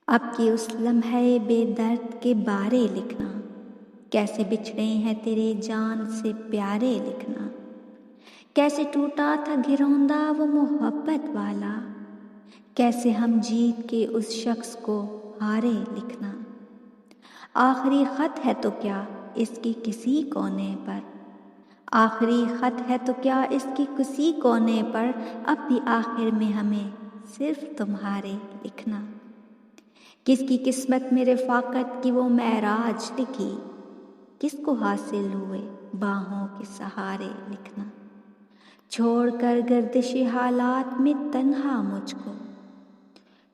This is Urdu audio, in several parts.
اب کی اس لمحے بے درد کے بارے لکھنا، کیسے بچھڑے ہیں تیرے جان سے پیارے لکھنا، کیسے ٹوٹا تھا گھروندہ وہ محبت والا، کیسے ہم جیت کے اس شخص کو ہارے لکھنا۔ آخری خط ہے تو کیا اس کی کسی کونے پر، آخری خط ہے تو کیا اس کی کسی کونے پر، اب بھی آخر میں ہمیں صرف تمہارے لکھنا۔ کس کی قسمت میں رفاقت کی وہ معراج لکھی، کس کو حاصل ہوئے باہوں کے سہارے لکھنا۔ چھوڑ کر گردش حالات میں تنہا مجھ کو،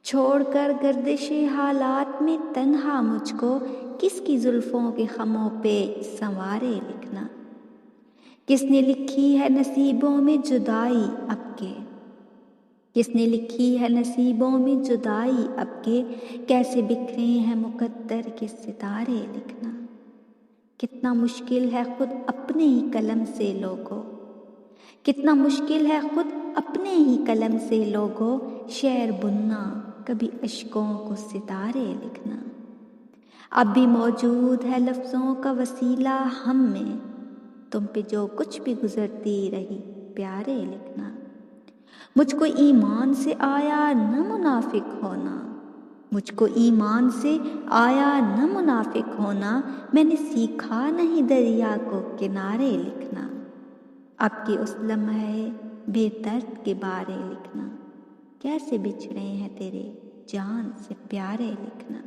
چھوڑ کر گردش حالات میں تنہا مجھ کو، کس کی زلفوں کے خموں پہ سنوارے لکھنا۔ کس نے لکھی ہے نصیبوں میں جدائی اب کے، کس نے لکھی ہے نصیبوں میں جدائی اب کے، کیسے بکھرے ہیں مقدر کے ستارے لکھنا۔ کتنا مشکل ہے خود اپنے ہی قلم سے لوگو، کتنا مشکل ہے خود اپنے ہی قلم سے لوگو، شعر بننا کبھی اشکوں کو ستارے لکھنا۔ اب بھی موجود ہے لفظوں کا وسیلہ ہم میں، تم پہ جو کچھ بھی گزرتی رہی پیارے لکھنا۔ مجھ کو ایمان سے آیا نہ منافق ہونا، مجھ کو ایمان سے آیا نہ منافق ہونا، میں نے سیکھا نہیں دریا کو کنارے لکھنا۔ اب کی اس لمحے بے درد کے بارے لکھنا، کیسے بچھڑے ہیں تیرے جان سے پیارے لکھنا۔